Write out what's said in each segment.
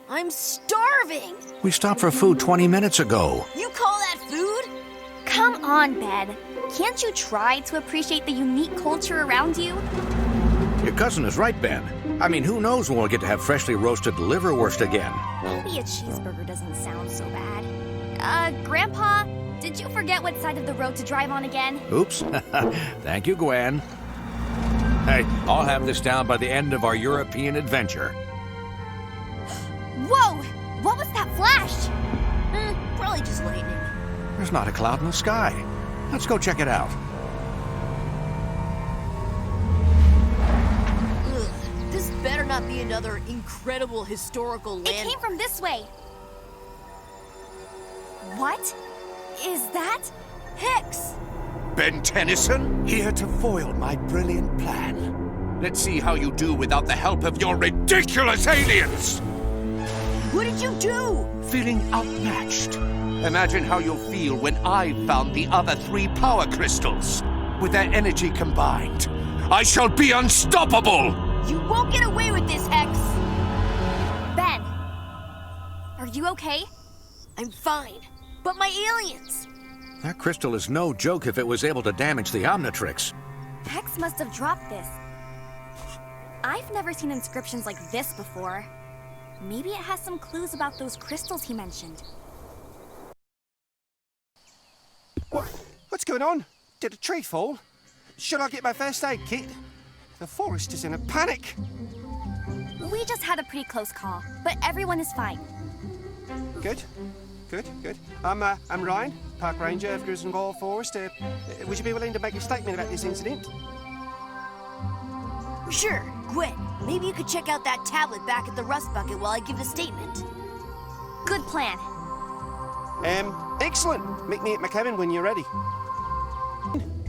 I'm starving! We stopped for food 20 minutes ago. You call that food? Come on, Ben. Can't you try to appreciate the unique culture around you? Your cousin is right, Ben. I mean, who knows when we'll get to have freshly roasted liverwurst again. Maybe a cheeseburger doesn't sound so bad. Grandpa, did you forget what side of the road to drive on again? Oops. Thank you, Gwen. Hey, I'll have this down by the end of our European adventure. Whoa! What was that flash? Probably just lightning. There's not a cloud in the sky. Let's go check it out. Ugh, this better not be another incredible historical land. It came from this way. What? Is that Hex? Ben Tennyson, here to foil my brilliant plan. Let's see how you do without the help of your ridiculous aliens! What did you do? Feeling outmatched. Imagine how you'll feel when I've found the other 3 power crystals. With their energy combined, I shall be unstoppable! You won't get away with this, Hex! Ben, are you okay? I'm fine, but my aliens! That crystal is no joke if it was able to damage the Omnitrix. Hex must have dropped this. I've never seen inscriptions like this before. Maybe it has some clues about those crystals he mentioned. What's going on? Did a tree fall? Should I get my first aid kit? The forest is in a panic. We just had a pretty close call, but everyone is fine. Good. I'm Ryan, Park Ranger of Griswold Forest. Would you be willing to make a statement about this incident? Sure, Gwen. Maybe you could check out that tablet back at the rust bucket while I give a statement. Good plan. Excellent. Meet me at my cabin when you're ready.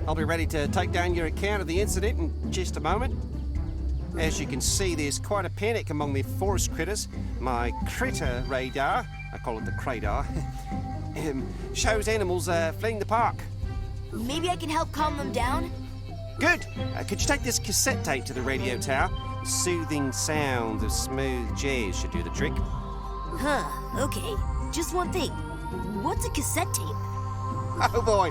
I'll be ready to take down your account of the incident in just a moment. As you can see, there's quite a panic among the forest critters. My critter radar, I call it the Cradar, shows animals fleeing the park. Maybe I can help calm them down? Good. Could you take this cassette tape to the radio tower? The soothing sound of smooth jazz should do the trick. Huh, okay. Just one thing. What's a cassette tape? Oh boy.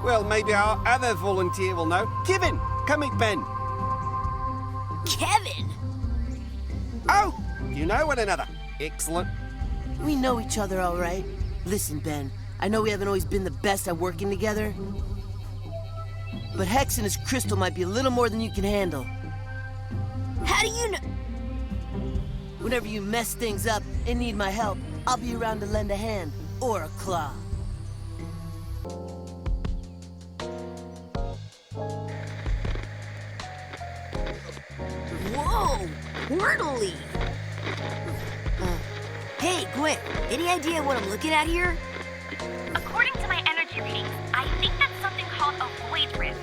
Well, maybe our other volunteer will know. Kevin, come meet Ben. Kevin! Oh, you know one another. Excellent. We know each other, all right. Listen, Ben, I know we haven't always been the best at working together, but Hex and his crystal might be a little more than you can handle. How do you know? Whenever you mess things up and need my help, I'll be around to lend a hand or a claw. Whoa! Wordly! Hey, Gwen, any idea what I'm looking at here? According to my energy readings, I think that's something called a void rift.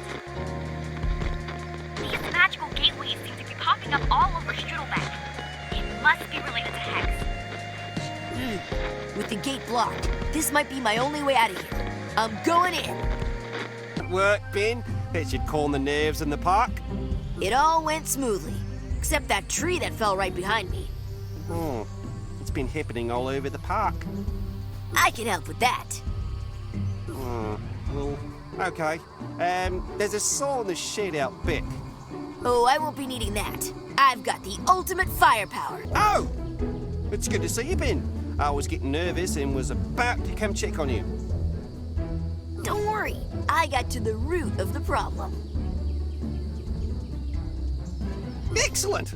These magical gateways seem to be popping up all over Strudelbeck. It must be related to Hex. With the gate blocked, this might be my only way out of here. I'm going in. Good work, Ben. That should calm the nerves in the park. It all went smoothly, except that tree that fell right behind me. Oh, it's been happening all over the park. I can help with that. Oh, well, okay. There's a saw in the shed out back. Oh, I won't be needing that. I've got the ultimate firepower. Oh! It's good to see you, Ben. I was getting nervous and was about to come check on you. Don't worry, I got to the root of the problem. Excellent!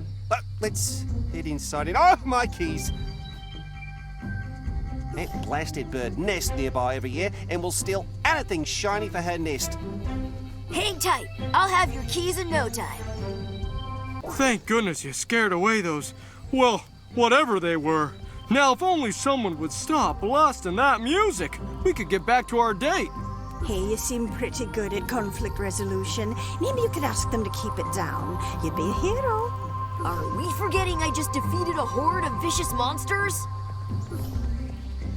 Let's head inside and... Oh, my keys! That blasted bird nests nearby every year and will steal anything shiny for her nest. Hang tight. I'll have your keys in no time. Thank goodness you scared away those, well, whatever they were. Now, if only someone would stop blasting that music, we could get back to our date. Hey, you seem pretty good at conflict resolution. Maybe you could ask them to keep it down. You'd be a hero. Are we forgetting I just defeated a horde of vicious monsters?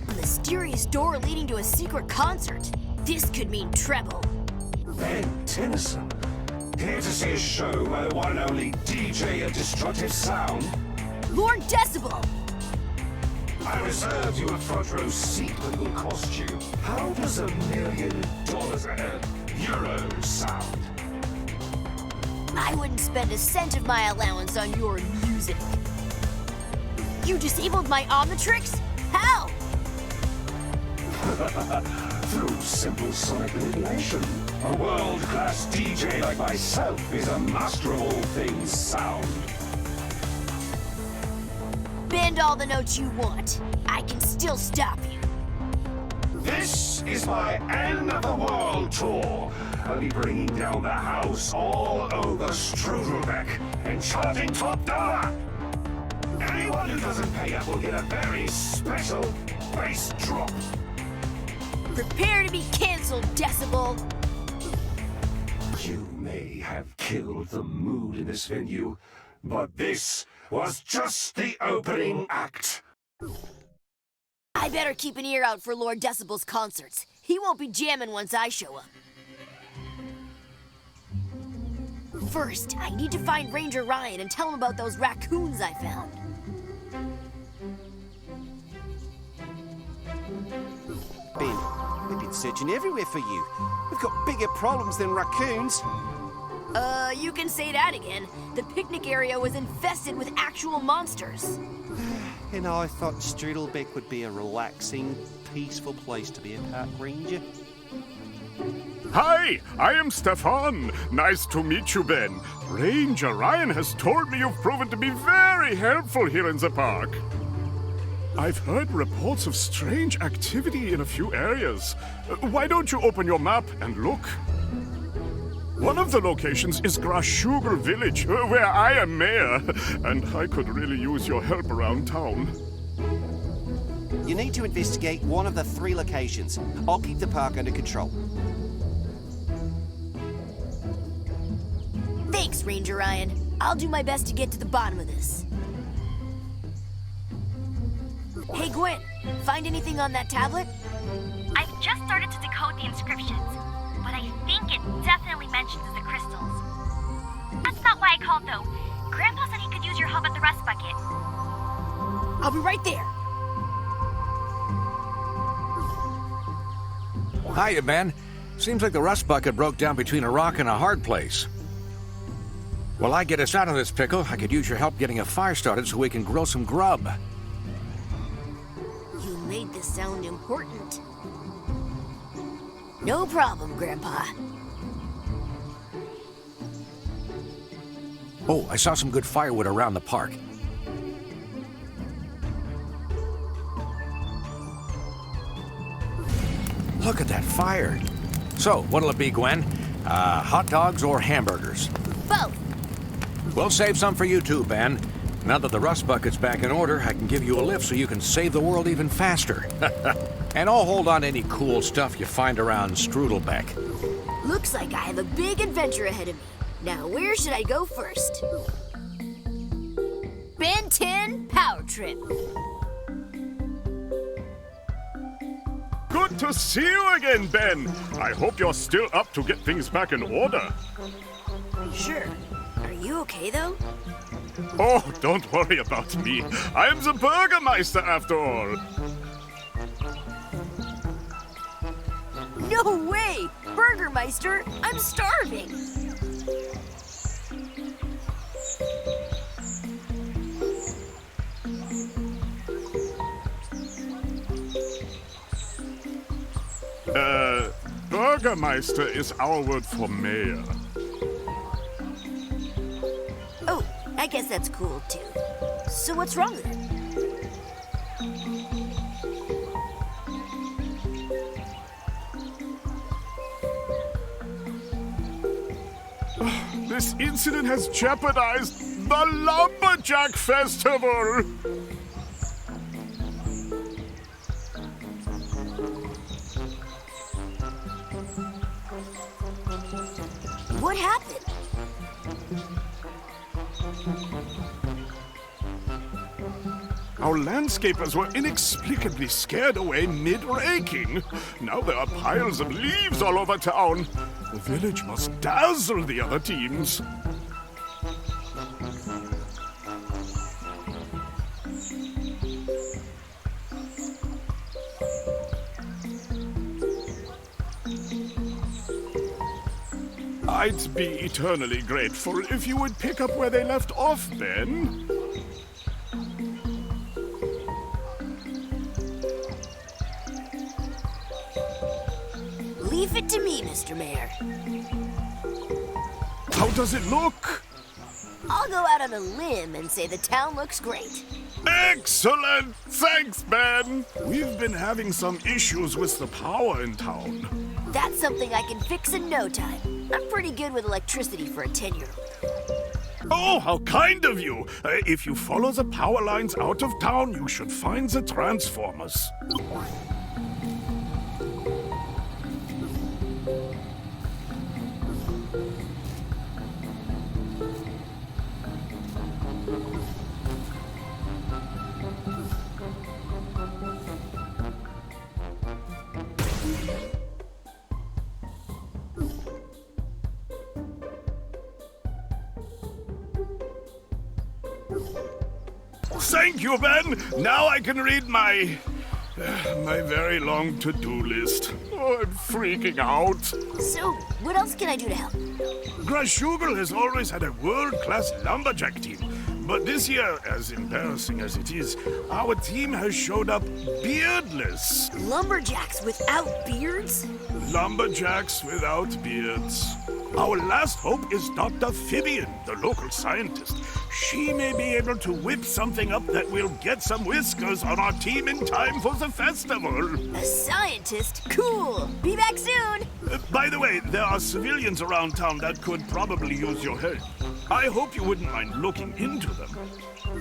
A mysterious door leading to a secret concert. This could mean treble. Ben Tennyson, here to see a show by the one and only DJ of destructive sound. Lord Decibel! reserved you a front row seat that will cost you. How does $1 million, euros sound? I wouldn't spend a cent of my allowance on your music. You disabled my Omnitrix? How? Through simple sonic manipulation. A world-class DJ like myself is a master of all things sound. Bend all the notes you want. I can still stop you. This is my end of the world tour. I'll be bringing down the house all over Strudelbeck and charging top dollar. Anyone who doesn't pay up will get a very special bass drop. Prepare to be canceled, Decibel. You may have killed the mood in this venue, but this was just the opening act. I better keep an ear out for Lord Decibel's concerts. He won't be jamming once I show up. First, I need to find Ranger Ryan and tell him about those raccoons I found. Ben, we've been searching everywhere for you. We've got bigger problems than raccoons. You can say that again. The picnic area was infested with actual monsters. And I thought Strudelbeck would be a relaxing, peaceful place to be a park ranger. Hi, I am Stefan. Nice to meet you, Ben. Ranger Ryan has told me you've proven to be very helpful here in the park. I've heard reports of strange activity in a few areas. Why don't you open your map and look? One of the locations is Xcagegame Village, where I am mayor, and I could really use your help around town. You need to investigate one of the 3 locations. I'll keep the park under control. Thanks, Ranger Ryan. I'll do my best to get to the bottom of this. Hey, Gwen, find anything on that tablet? I've just started to decode the inscriptions, but I think it definitely mentions the crystals. That's not why I called, though. Grandpa said he could use your help at the rust bucket. I'll be right there. Hiya, Ben. Seems like the rust bucket broke down between a rock and a hard place. While I get us out of this pickle, I could use your help getting a fire started so we can grill some grub. You made this sound important. No problem, Grandpa. Oh, I saw some good firewood around the park. Look at that fire. So, what'll it be, Gwen? Hot dogs or hamburgers? Both. We'll save some for you too, Ben. Now that the rust bucket's back in order, I can give you a lift so you can save the world even faster. And I'll hold on to any cool stuff you find around Strudelbeck. Looks like I have a big adventure ahead of me. Now, where should I go first? Ben 10 Power Trip. Good to see you again, Ben. I hope you're still up to get things back in order. Sure. Are you okay, though? Oh, don't worry about me. I'm the Burgermeister after all. No way! Burgermeister, I'm starving! Burgermeister is our word for mayor. Oh, I guess that's cool, too. So what's wrong with it? This incident has jeopardized the Lumberjack Festival! What happened? Our landscapers were inexplicably scared away mid-raking. Now there are piles of leaves all over town. The village must dazzle the other teams. I'd be eternally grateful if you would pick up where they left off, Ben. Leave it to me, Mr. Mayor. How does it look? I'll go out on a limb and say the town looks great. Excellent! Thanks, Ben! We've been having some issues with the power in town. That's something I can fix in no time. I'm pretty good with electricity for a 10-year-old. Oh, how kind of you! If you follow the power lines out of town, you should find the transformers. Thank you, Ben! Now I can read my very long to-do list. Oh, I'm freaking out. So, what else can I do to help? Grashugel has always had a world-class lumberjack team. But this year, as embarrassing as it is, our team has showed up beardless. Lumberjacks without beards? Lumberjacks without beards. Our last hope is Dr. Fibian, the local scientist. She may be able to whip something up that will get some whiskers on our team in time for the festival. A scientist? Cool! Be back soon! By the way, there are civilians around town that could probably use your help. I hope you wouldn't mind looking into them.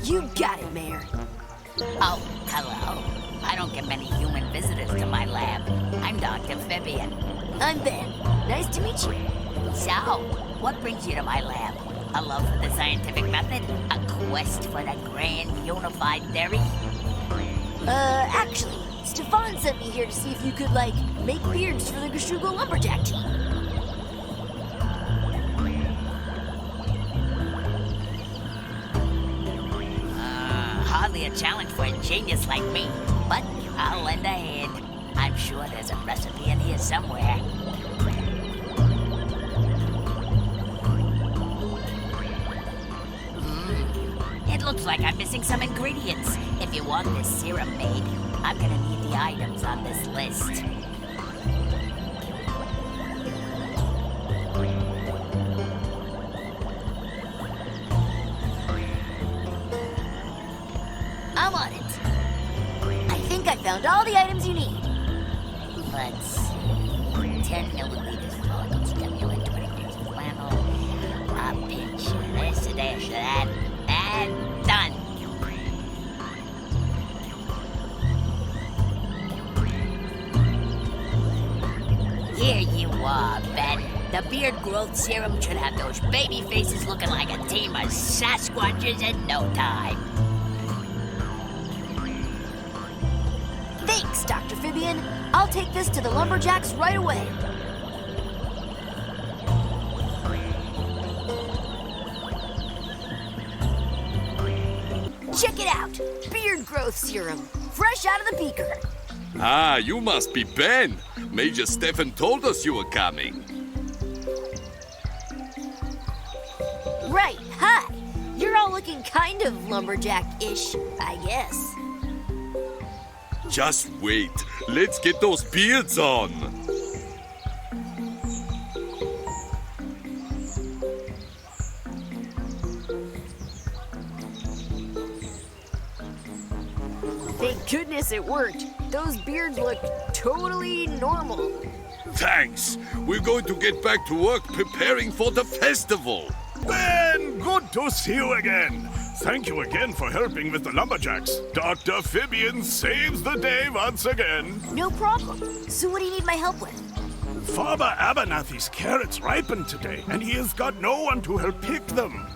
You got it, Mayor. Oh, hello. I don't get many human visitors to my lab. I'm Dr. Fibian. I'm Ben. Nice to meet you. So, what brings you to my lab? A love for the scientific method? A quest for the grand unified theory? Actually, Stefan sent me here to see if you could, make beards for the Grashugel Lumberjack team. Hardly a challenge for a genius like me, but I'll lend a hand. I'm sure there's a recipe in here somewhere. It looks like I'm missing some ingredients. If you want this serum made, I'm gonna need the items on this list. I'm on it. I think I found all the items you need. Let's see. 10 milliliters follicle stimulant, 20 grams of flannel, a pinch of this, a dash of that, and done. Here you are, Ben. The beard growth serum should have those baby faces looking like a team of Sasquatches in no time. Thanks, Dr. Fibian. I'll take this to the Lumberjacks right away. Check it out. Beard growth serum. Fresh out of the beaker. Ah, you must be Ben. Major Stefan told us you were coming. Right, hi. You're all looking kind of lumberjack-ish, I guess. Just wait. Let's get those beards on. Thank goodness it worked. Those beards look totally normal. Thanks. We're going to get back to work preparing for the festival. Ben, good to see you again. Thank you again for helping with the lumberjacks. Dr. Fibian saves the day once again. No problem. So what do you need my help with? Farmer Abernathy's carrots ripened today, and he has got no one to help pick them.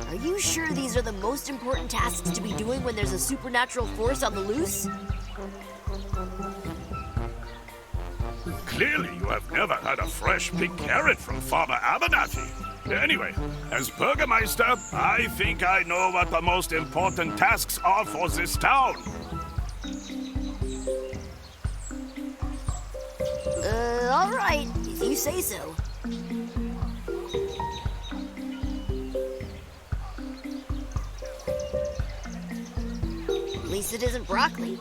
Are you sure these are the most important tasks to be doing when there's a supernatural force on the loose? Clearly, you have never had a fresh big carrot from Farmer Abernathy. Anyway, as Burgermeister, I think I know what the most important tasks are for this town. All right, if you say so. least it isn't broccoli.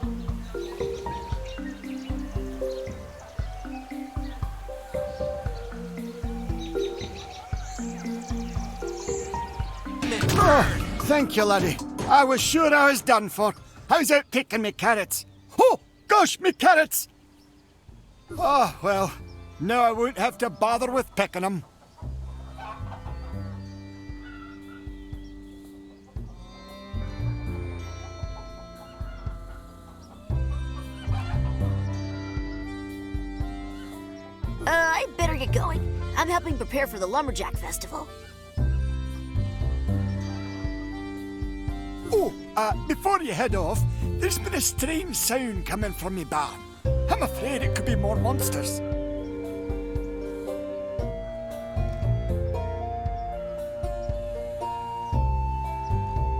Oh, thank you, laddie. I was sure I was done for. How's it picking me carrots? Oh, gosh, me carrots! Oh, well, now I won't have to bother with picking them. I better get going. I'm helping prepare for the Lumberjack Festival. Oh, before you head off, there's been a strange sound coming from me barn. I'm afraid it could be more monsters.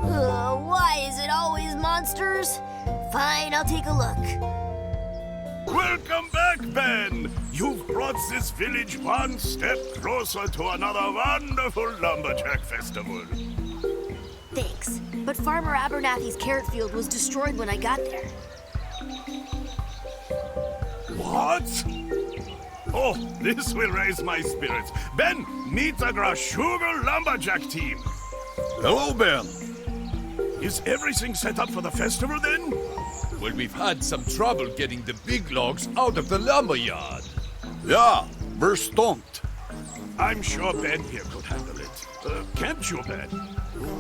Why is it always monsters? Fine, I'll take a look. Welcome back, Ben! You've brought this village one step closer to another wonderful Lumberjack Festival. Thanks, but Farmer Abernathy's carrot field was destroyed when I got there. What? Oh, this will raise my spirits. Ben, meet the Grashugal Lumberjack team. Hello, Ben. Is everything set up for the festival then? Well, we've had some trouble getting the big logs out of the lumberyard. Yeah, we're stumped. I'm sure Ben here could handle it. Can't you, Ben?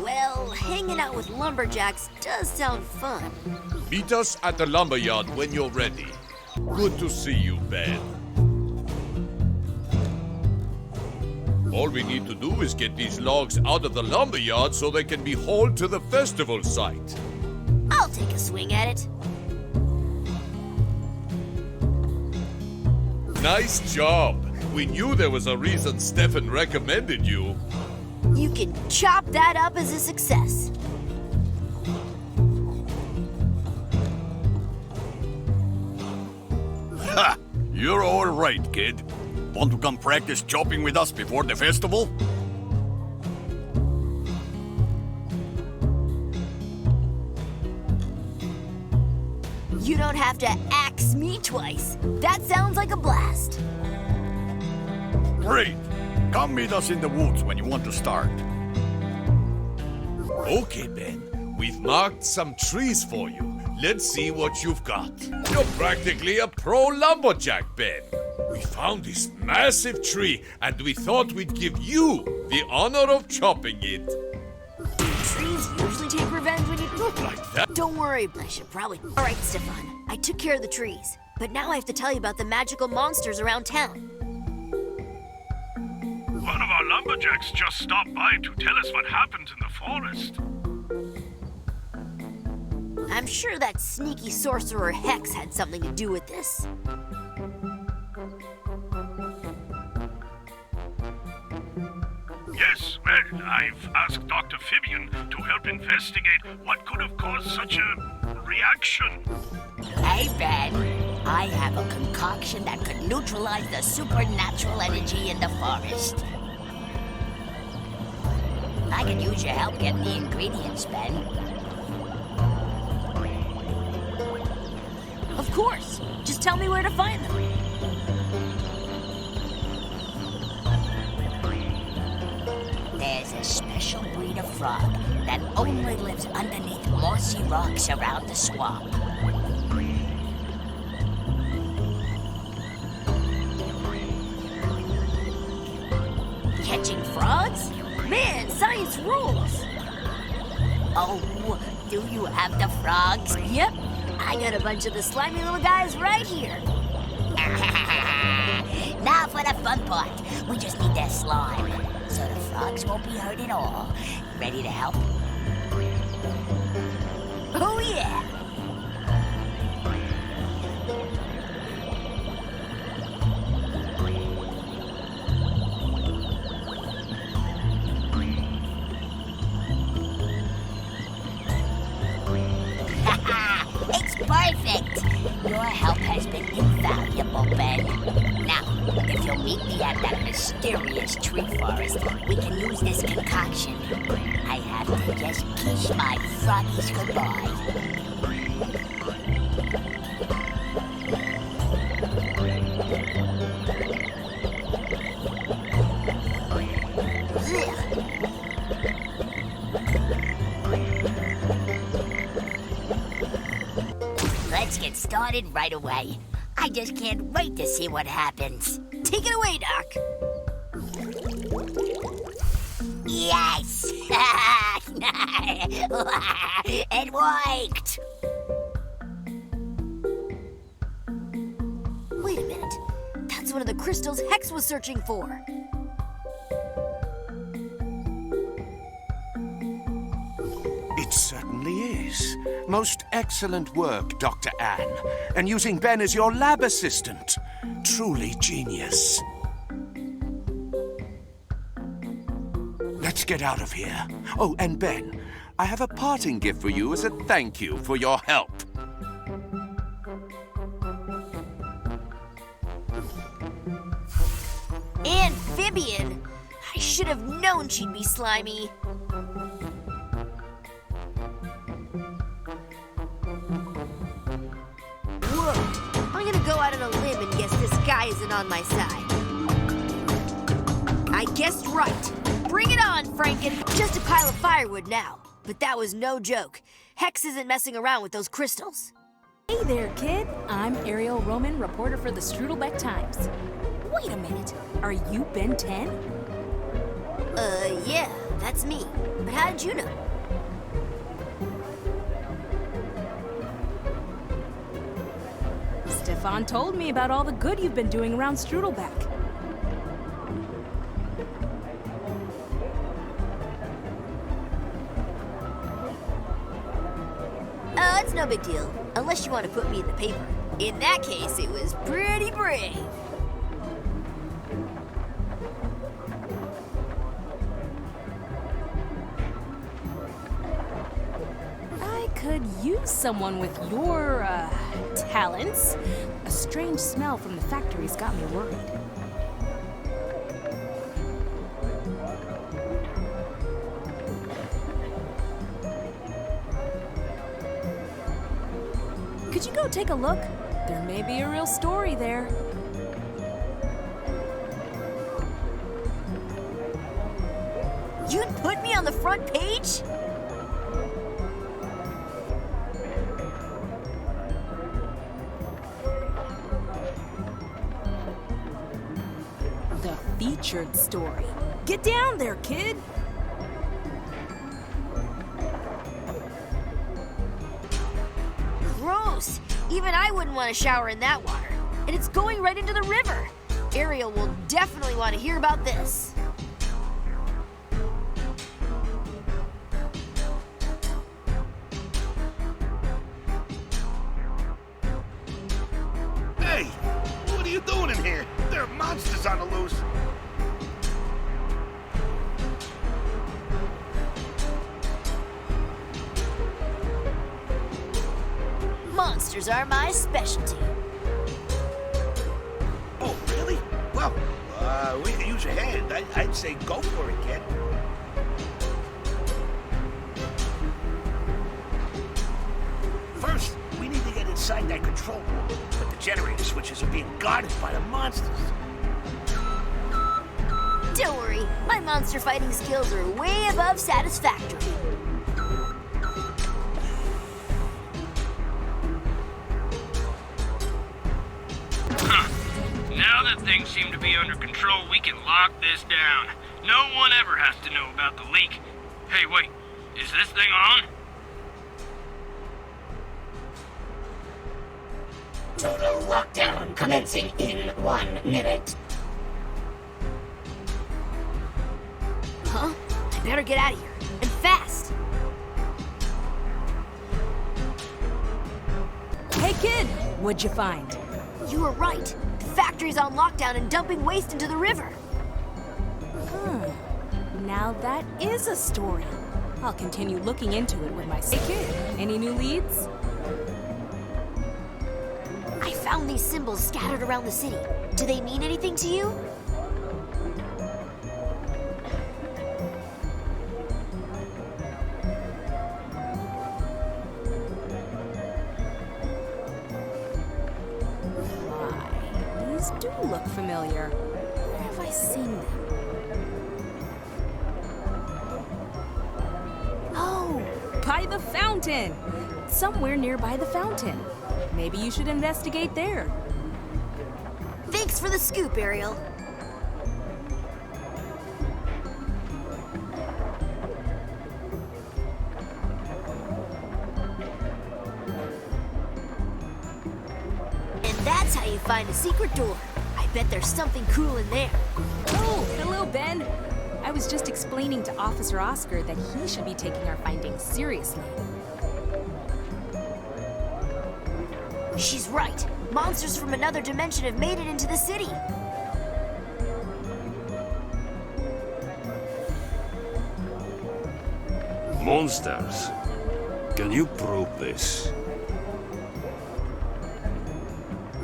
Well, hanging out with lumberjacks does sound fun. Meet us at the lumberyard when you're ready. Good to see you, Ben. All we need to do is get these logs out of the lumberyard so they can be hauled to the festival site. I'll take a swing at it. Nice job. We knew there was a reason Stefan recommended you. You can chop that up as a success. Ha! You're all right, kid. Want to come practice chopping with us before the festival? You don't have to axe me twice. That sounds like a blast. Great. Come meet us in the woods when you want to start. Okay, Ben. We've marked some trees for you. Let's see what you've got. You're practically a pro lumberjack, Ben. We found this massive tree, and we thought we'd give you the honor of chopping it. Trees usually take revenge when you... Like that? Don't worry, I should probably... All right, Stefan. I took care of the trees. But now I have to tell you about the magical monsters around town. One of our lumberjacks just stopped by to tell us what happened in the forest. I'm sure that sneaky sorcerer Hex had something to do with this. Yes, well, I've asked Dr. Fibian to help investigate what could have caused such a reaction. Hey, Ben. I have a concoction that could neutralize the supernatural energy in the forest. I could use your help getting the ingredients, Ben. Of course. Just tell me where to find them. There's a special breed of frog that only lives underneath mossy rocks around the swamp. Catching frogs? Man, science rules! Oh, do you have the frogs? Yep, I got a bunch of the slimy little guys right here. Now for the fun part. We just need their slime, so the frogs won't be hurt at all. Ready to help? Oh yeah! It's perfect! Your help has been invaluable, Ben. Now, if you'll meet me at that mysterious tree forest, we can use this concoction. I have to just kiss my froggies goodbye. Let's get started right away. I just can't wait to see what happens. Take it away, Doc. Yes! It worked! Wait a minute. That's one of the crystals Hex was searching for. It certainly is. Most excellent work, Dr. Anne. And using Ben as your lab assistant. Truly genius. Let's get out of here. Oh, and Ben, I have a parting gift for you as a thank you for your help. Amphibian? I should have known she'd be slimy. Whoa, I'm gonna go out on a limb and guess this guy isn't on my side. I guessed right. Bring it on, Franken. Just a pile of firewood now. But that was no joke. Hex isn't messing around with those crystals. Hey there, kid. I'm Ariel Roman, reporter for the Strudelbeck Times. Wait a minute. Are you Ben 10? Yeah, that's me. But how did you know? Stefan told me about all the good you've been doing around Strudelbeck. It's no big deal. Unless you want to put me in the paper. In that case, it was pretty brave. I could use someone with your, talents. A strange smell from the factory's got me worried. Could you go take a look? There may be a real story there. You'd put me on the front page? The featured story. Get down there, kid! Gross! Even I wouldn't want to shower in that water. And it's going right into the river. Ariel will definitely want to hear about this. Hey! What are you doing in here? There are monsters on the loose. Monsters are my specialty. Oh, really? Well, we can use a hand. I'd say go for it, kid. First, we need to get inside that control room. But the generator switches are being guarded by the monsters. Don't worry, my monster fighting skills are way above satisfactory. Now that things seem to be under control, we can lock this down. No one ever has to know about the leak. Hey, wait, is this thing on? Total lockdown commencing in 1 minute. Huh? I better get out of here. And fast! Hey, kid! What'd you find? You were right. The factory's on lockdown and dumping waste into the river. Now that is a story. I'll continue looking into it with my... Hey, kid, any new leads? I found these symbols scattered around the city. Do they mean anything to you? These do look familiar. Where have I seen them? Oh, by the fountain! It's somewhere nearby the fountain. Maybe you should investigate there. Thanks for the scoop, Ariel. And that's how you find a secret door. I bet there's something cool in there. Oh, hello, Ben. I was just explaining to Officer Oscar that he should be taking our findings seriously. She's right. Monsters from another dimension have made it into the city. Monsters? Can you prove this?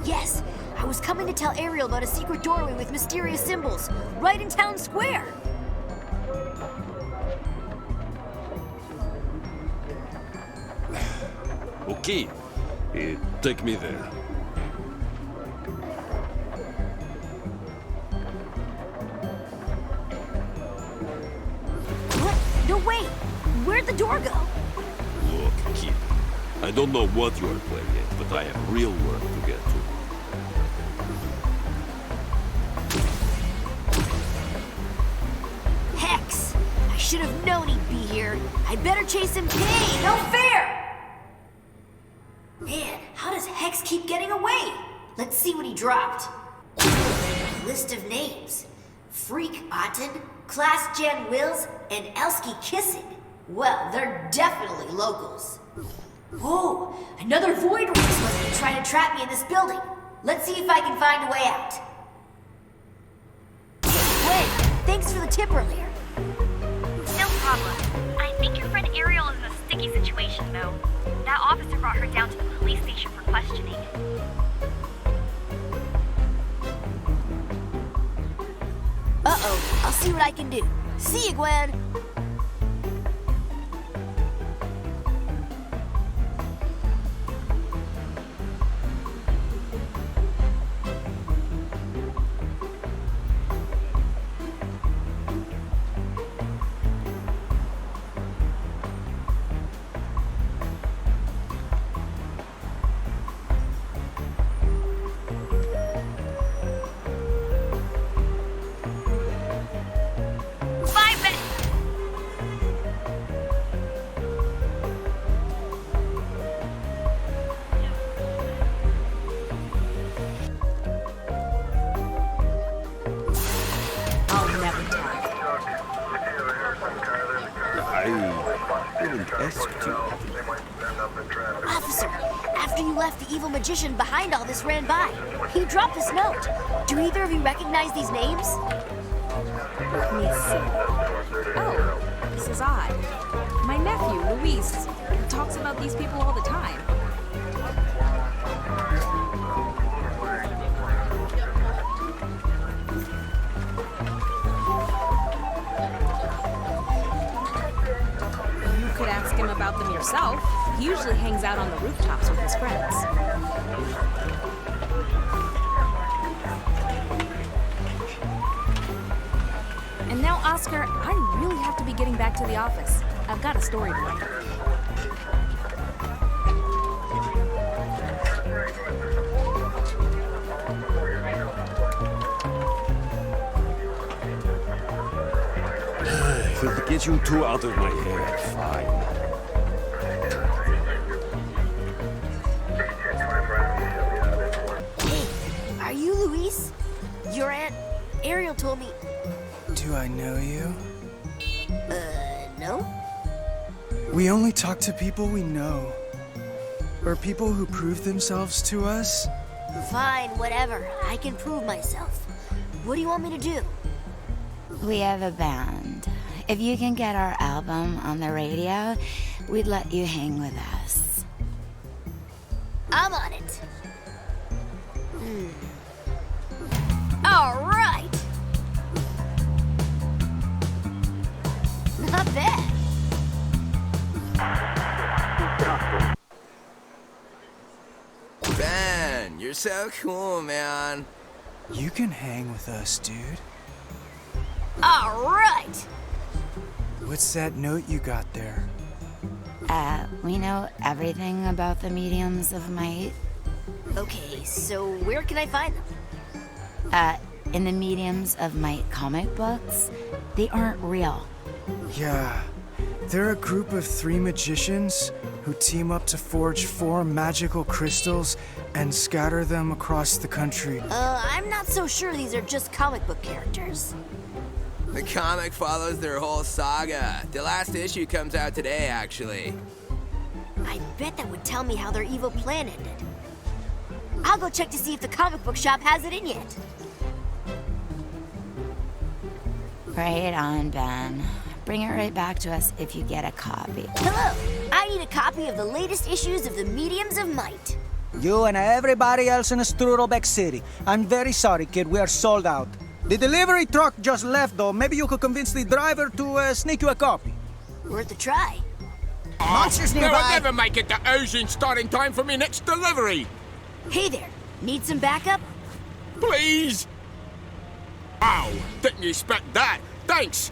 Yes, I was coming to tell Ariel about a secret doorway with mysterious symbols, right in town square. Okay, take me there. What? No, wait. Where'd the door go? Look, kid, I don't know what you are playing at, but I have real work to get to. Hex! I should have known he'd be here. I'd better chase him. Hey, no fair! Man, how does Hex keep getting away? Let's see what he dropped. List of names. Freak Otten, Class Jan Wills, and Xcagegame. Well, they're definitely locals. Whoa, another Void Race must be trying to trap me in this building. Let's see if I can find a way out. Hey, thanks for the tip earlier. No problem. I think your friend Ariel is in a sticky situation, though. That officer brought her down to the police station for questioning. Uh-oh, I'll see what I can do. See you, Gwen. Officer, after you left, the evil magician behind all this ran by. He dropped this note. Do either of you recognize these names? Let me see. Oh, this is odd. My nephew, Luis, talks about these people all the time. You could ask him about them yourself. He usually hangs out on the rooftops with his friends. And now, Oscar, I really have to be getting back to the office. I've got a story to write. It'll get you two out of my hair, fine. Hey, are you Luis? Your aunt Ariel told me. Do I know you? No? We only talk to people we know. Or people who prove themselves to us. Fine, whatever. I can prove myself. What do you want me to do? We have a band. If you can get our album on the radio, we'd let you hang with us. I'm on it. All right. Not bad. Ben, you're so cool, man. You can hang with us, dude. All right. What's that note you got there? We know everything about the mediums of might. Okay, so where can I find them? In the mediums of might comic books, they aren't real. Yeah. They're a group of 3 magicians who team up to forge 4 magical crystals and scatter them across the country. I'm not so sure these are just comic book characters. The comic follows their whole saga. The last issue comes out today, actually. I bet that would tell me how their evil plan ended. I'll go check to see if the comic book shop has it in yet. Right on, Ben. Bring it right back to us if you get a copy. Hello! I need a copy of the latest issues of the Mediums of Might. You and everybody else in Strudelbeck City. I'm very sorry, kid. We are sold out. The delivery truck just left, though. Maybe you could convince the driver to sneak you a copy. Worth a try. Monsters nearby! I'll never make it to Ocean starting time for me next delivery! Hey there. Need some backup? Please? Wow, didn't expect that. Thanks!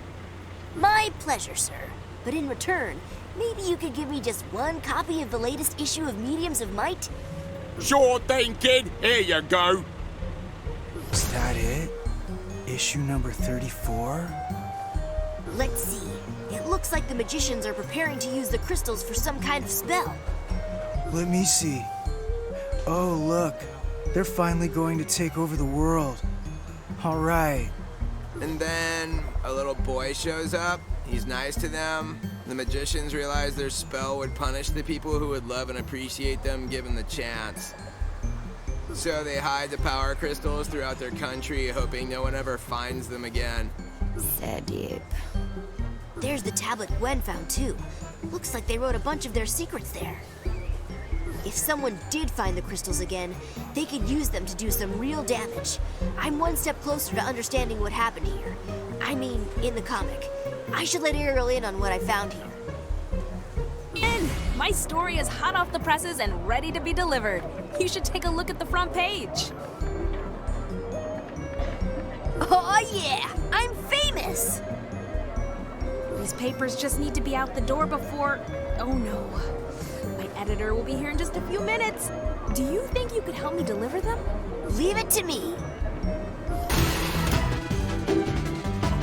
My pleasure, sir. But in return, maybe you could give me just one copy of the latest issue of Mediums of Might? Sure thing, kid. Here you go. Is that it? Issue number 34? Let's see. It looks like the magicians are preparing to use the crystals for some kind of spell. Let me see. Oh, look. They're finally going to take over the world. All right. And then a little boy shows up. He's nice to them. The magicians realize their spell would punish the people who would love and appreciate them given the chance. So they hide the power crystals throughout their country, hoping no one ever finds them again. So deep. There's the tablet Gwen found too. Looks like they wrote a bunch of their secrets there. If someone did find the crystals again, they could use them to do some real damage. I'm one step closer to understanding what happened here. I mean, in the comic. I should let Ariel in on what I found here. Ben, my story is hot off the presses and ready to be delivered. You should take a look at the front page. Oh yeah, I'm famous! These papers just need to be out the door before... Oh no. My editor will be here in just a few minutes. Do you think you could help me deliver them? Leave it to me.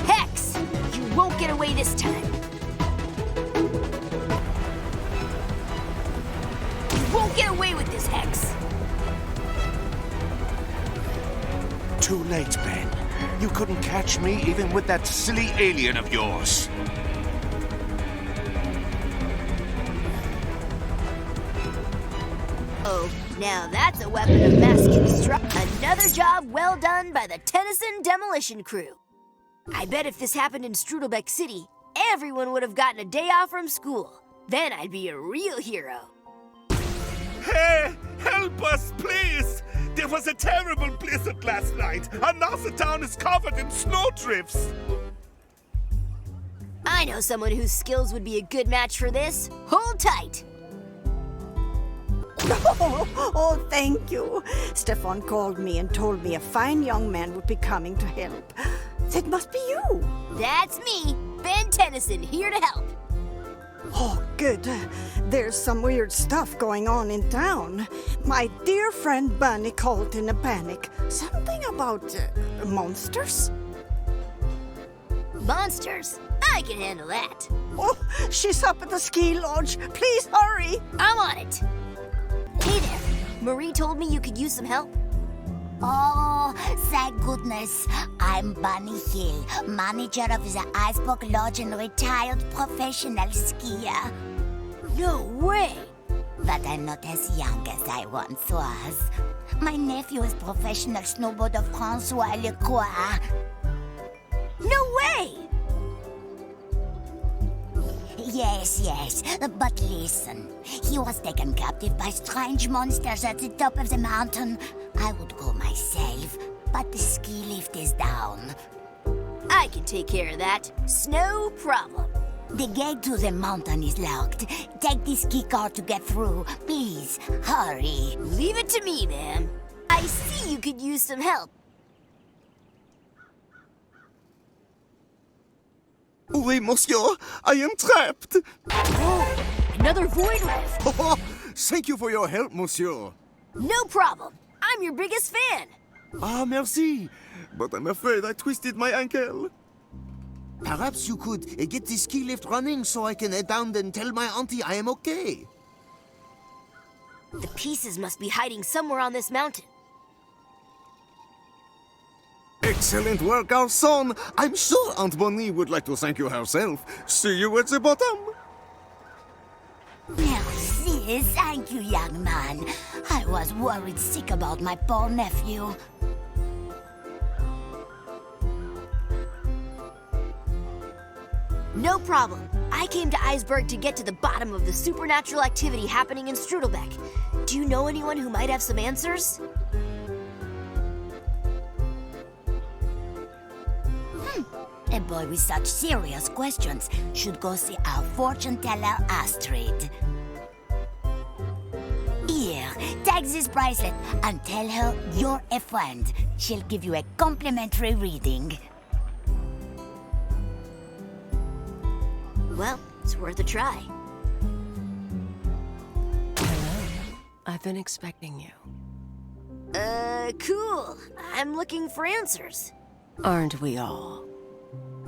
Hex! You won't get away this time. You won't get away with this, Hex. Too late, Ben. You couldn't catch me even with that silly alien of yours. Oh, now that's a weapon of mass construction. Another job well done by the Tennyson Demolition Crew. I bet if this happened in Strudelbeck City, everyone would have gotten a day off from school. Then I'd be a real hero. Hey, help us, please! There was a terrible blizzard last night, and now the town is covered in snowdrifts. I know someone whose skills would be a good match for this. Hold tight. Oh, thank you. Stefan called me and told me a fine young man would be coming to help. That must be you. That's me, Ben Tennyson, here to help. Oh, good. There's some weird stuff going on in town. My dear friend Bunny called in a panic. Something about monsters? Monsters? I can handle that. Oh, she's up at the ski lodge. Please hurry. I'm on it. Hey there. Marie told me you could use some help. Oh, thank goodness. I'm Bunny Hill, manager of the Iceberg Lodge and retired professional skier. No way! But I'm not as young as I once was. My nephew is professional snowboarder Francois Lecroix. No way! Yes, but listen. He was taken captive by strange monsters at the top of the mountain. I would go myself, but the ski lift is down. I can take care of that. No problem. The gate to the mountain is locked. Take the ski car to get through. Please, hurry. Leave it to me, ma'am. I see you could use some help. Oui, monsieur. I am trapped. Oh, Another void rift! Thank you for your help, monsieur. No problem. I'm your biggest fan. Ah, merci. But I'm afraid I twisted my ankle. Perhaps you could get the ski lift running so I can head down and tell my auntie I am okay. The pieces must be hiding somewhere on this mountain. Excellent work, our son. I'm sure Aunt Bonnie would like to thank you herself. See you at the bottom. Merci, thank you, young man. I was worried sick about my poor nephew. No problem. I came to Iceberg to get to the bottom of the supernatural activity happening in Strudelbeck. Do you know anyone who might have some answers? A boy with such serious questions should go see our fortune teller, Astrid. Here, take this bracelet and tell her you're a friend. She'll give you a complimentary reading. Well, it's worth a try. I've been expecting you. Cool. I'm looking for answers. Aren't we all?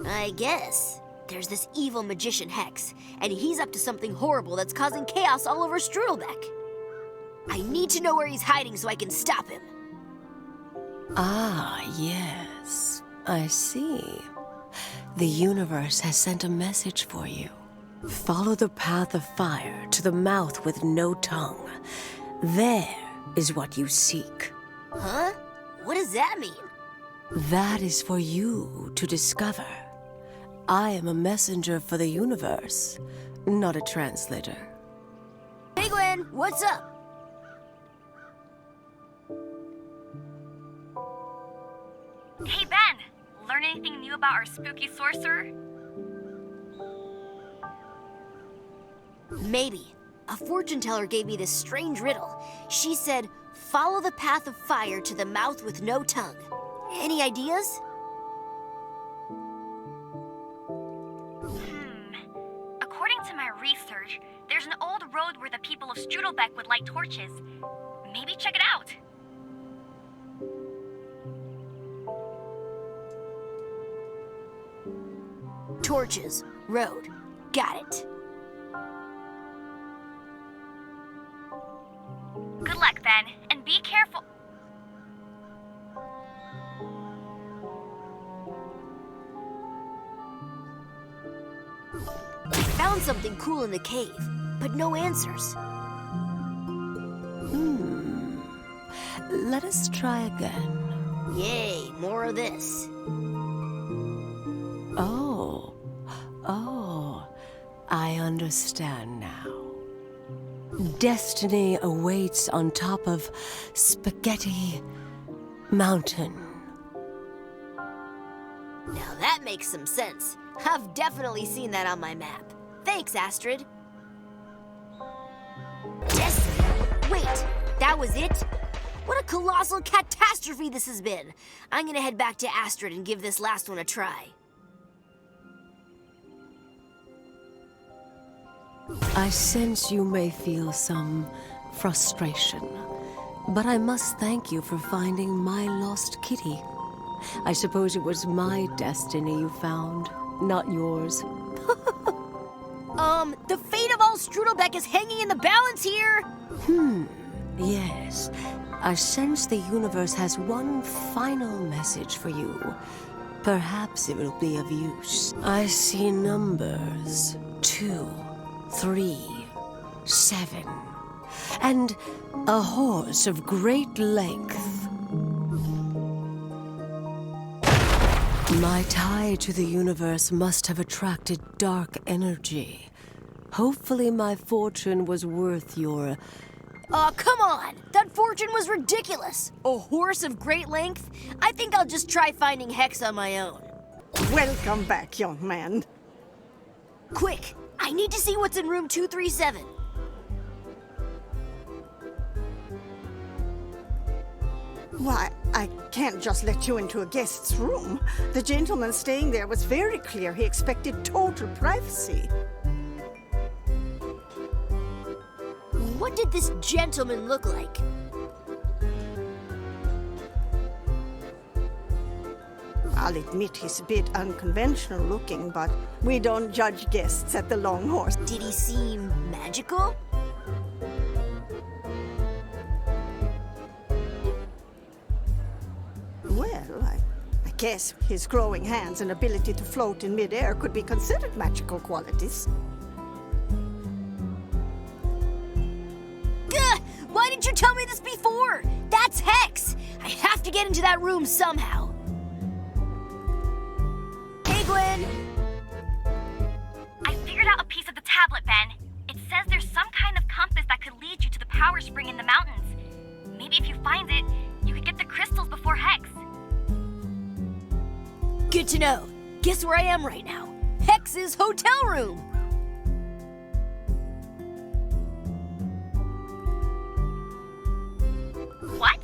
I guess. There's this evil magician Hex, and he's up to something horrible that's causing chaos all over Strudelbeck. I need to know where he's hiding so I can stop him. Ah, yes. I see. The universe has sent a message for you. Follow the path of fire to the mouth with no tongue. There is what you seek. Huh? What does that mean? That is for you to discover. I am a messenger for the universe, not a translator. Hey Gwen, what's up? Hey Ben, learn anything new about our spooky sorcerer? Maybe. A fortune teller gave me this strange riddle. She said, follow the path of fire to the mouth with no tongue. Any ideas? According to my research, there's an old road where the people of Strudelbeck would light torches. Maybe check it out. Torches. Road. Got it. Good luck, Ben, and be careful. I found something cool in the cave, but no answers. Let us try again. Yay, more of this. Oh, I understand now. Destiny awaits on top of Spaghetti Mountain. Now that makes some sense. I've definitely seen that on my map. Thanks, Astrid. Destiny? Wait, that was it? What a colossal catastrophe this has been. I'm gonna head back to Astrid and give this last one a try. I sense you may feel some frustration, but I must thank you for finding my lost kitty. I suppose it was my destiny you found, not yours. The fate of all Strudelbeck is hanging in the balance here! Yes. I sense the universe has one final message for you. Perhaps it will be of use. I see numbers 2, 3, 7, and a horse of great length. My tie to the universe must have attracted dark energy. Hopefully my fortune was worth your... Aw, come on! That fortune was ridiculous! A horse of great length? I think I'll just try finding Hex on my own. Welcome back, young man. Quick! I need to see what's in room 237. Why, I can't just let you into a guest's room. The gentleman staying there was very clear he expected total privacy. What did this gentleman look like? I'll admit he's a bit unconventional looking, but we don't judge guests at the Long Horse. Did he seem magical? Well, I guess his glowing hands and ability to float in midair could be considered magical qualities. Gah! Why didn't you tell me this before? That's Hex! I have to get into that room somehow. Hey, Gwen! I figured out a piece of the tablet, Ben. It says there's some kind of compass that could lead you to the power spring in the mountains. Maybe if you find it, you could get the crystals before Hex. Good to know. Guess where I am right now? Hex's hotel room! What?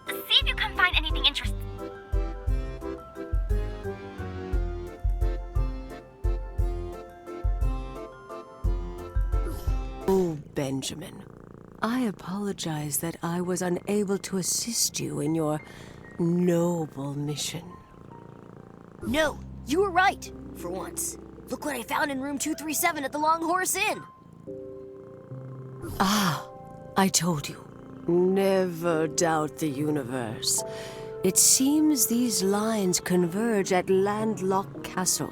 See if you can find anything interesting. Oh, Benjamin. I apologize that I was unable to assist you in your noble mission. No, you were right, for once. Look what I found in room 237 at the Long Horse Inn. Ah, I told you. Never doubt the universe. It seems these lines converge at Landlocked Castle.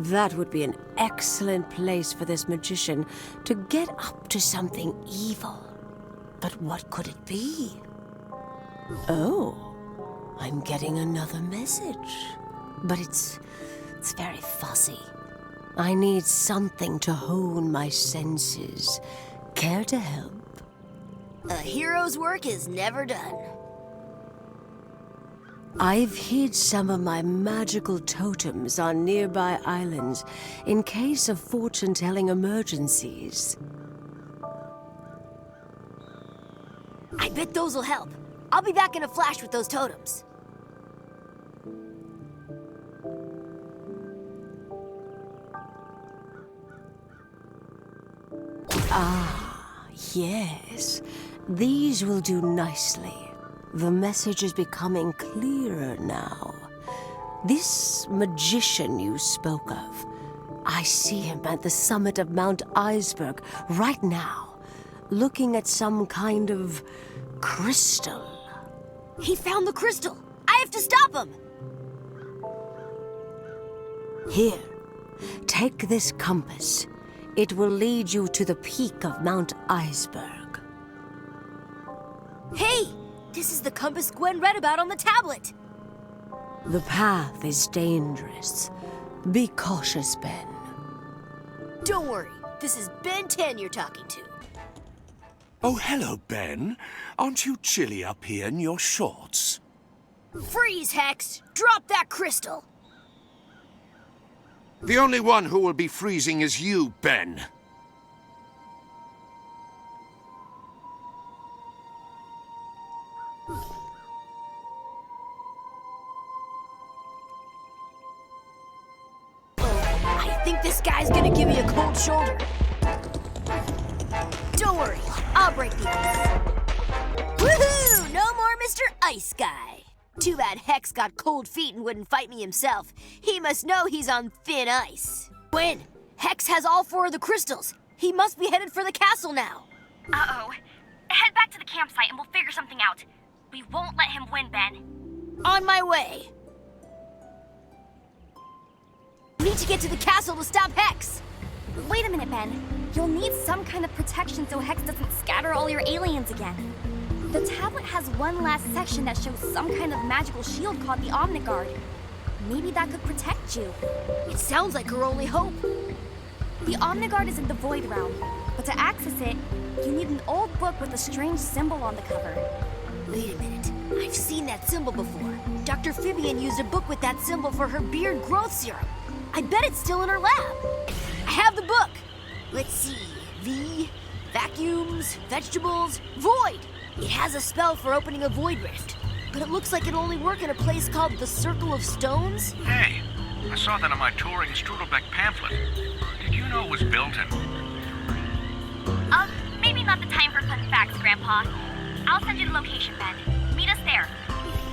That would be an excellent place for this magician to get up to something evil. But what could it be? Oh, I'm getting another message. But it's very fuzzy. I need something to hone my senses. Care to help? A hero's work is never done. I've hid some of my magical totems on nearby islands in case of fortune-telling emergencies. I bet those'll help. I'll be back in a flash with those totems. Ah, yes. These will do nicely. The message is becoming clearer now. This magician you spoke of, I see him at the summit of Mount Iceberg right now, looking at some kind of crystal. He found the crystal! I have to stop him! Here, take this compass. It will lead you to the peak of Mount Iceberg. Hey! This is the compass Gwen read about on the tablet! The path is dangerous. Be cautious, Ben. Don't worry, this is Ben 10 you're talking to. Oh, hello, Ben. Aren't you chilly up here in your shorts? Freeze, Hex! Drop that crystal! The only one who will be freezing is you, Ben. I think this guy's gonna give me a cold shoulder. Don't worry, I'll break the ice. Woohoo! No more Mr. Ice Guy. Too bad Hex got cold feet and wouldn't fight me himself. He must know he's on thin ice. Gwen, Hex has all 4 of the crystals. He must be headed for the castle now. Uh-oh. Head back to the campsite and we'll figure something out. We won't let him win, Ben. On my way. Need to get to the castle to stop Hex. Wait a minute, Ben. You'll need some kind of protection so Hex doesn't scatter all your aliens again. The tablet has one last section that shows some kind of magical shield called the Omniguard. Maybe that could protect you. It sounds like her only hope. The Omniguard is in the Void Realm, but to access it, you need an old book with a strange symbol on the cover. Wait a minute. I've seen that symbol before. Dr. Phibian used a book with that symbol for her beard growth serum. I bet it's still in her lab. I have the book. Let's see. V, vacuums, vegetables, void. It has a spell for opening a void rift, but it looks like it'll only work in a place called the Circle of Stones. Hey, I saw that on my touring Strudelbeck pamphlet. Did you know it was built in... Maybe not the time for fun facts, Grandpa. I'll send you the location, Ben. Meet us there.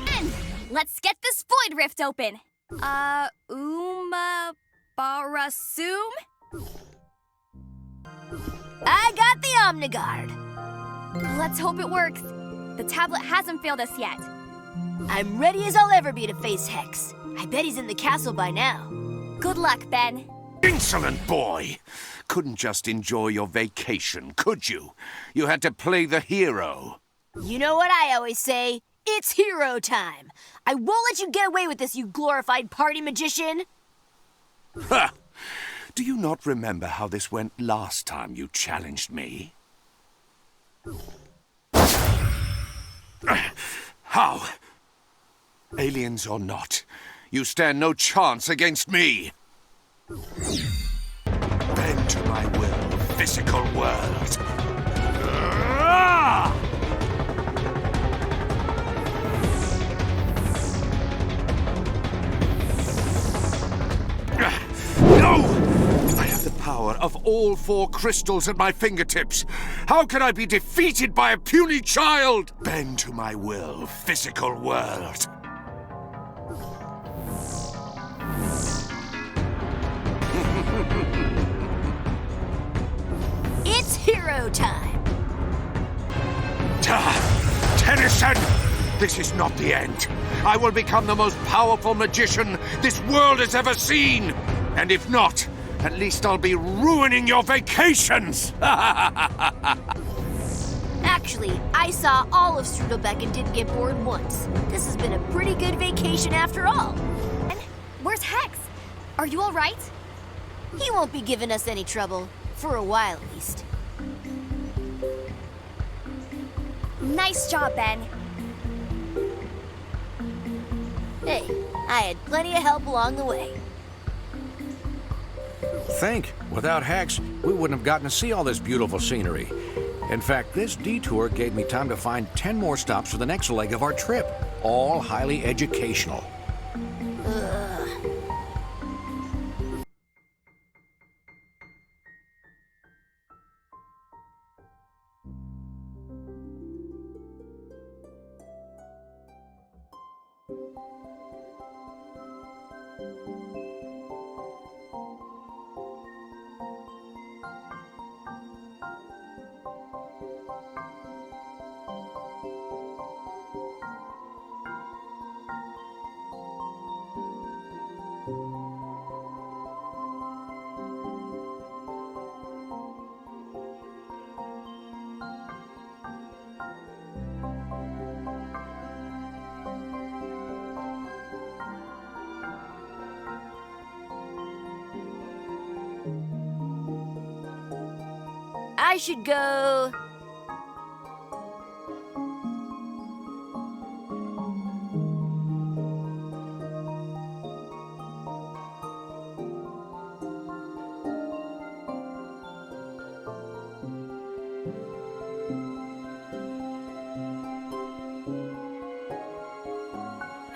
Ben, let's get this void rift open. Barasum? I got the Omniguard. Let's hope it works. The tablet hasn't failed us yet. I'm ready as I'll ever be to face Hex. I bet he's in the castle by now. Good luck, Ben. Insolent boy! Couldn't just enjoy your vacation, could you? You had to play the hero. You know what I always say? It's hero time. I won't let you get away with this, you glorified party magician. Ha! Do you not remember how this went last time you challenged me? How? Aliens or not, you stand no chance against me. Bend to my will, physical world. No! I have the power of all 4 crystals at my fingertips. How can I be defeated by a puny child? Bend to my will, physical world. It's hero time. Tennyson! This is not the end. I will become the most powerful magician this world has ever seen. And if not, at least I'll be ruining your vacations! Actually, I saw all of Strudelbeck and didn't get bored once. This has been a pretty good vacation after all. And where's Hex? Are you all right? He won't be giving us any trouble. For a while, at least. Nice job, Ben. Hey, I had plenty of help along the way. Think, without Hex, we wouldn't have gotten to see all this beautiful scenery. In fact, this detour gave me time to find 10 more stops for the next leg of our trip, all highly educational. I should go...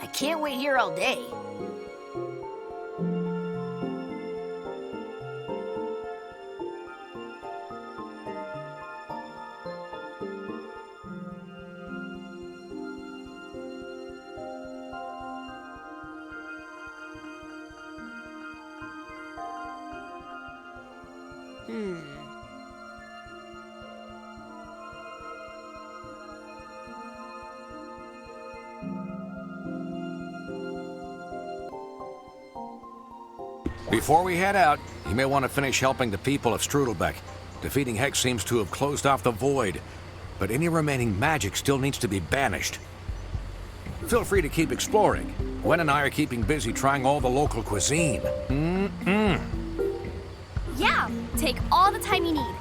I can't wait here all day. Before we head out, you may want to finish helping the people of Strudelbeck. Defeating Hex seems to have closed off the void, but any remaining magic still needs to be banished. Feel free to keep exploring. Gwen and I are keeping busy trying all the local cuisine. Yeah, take all the time you need.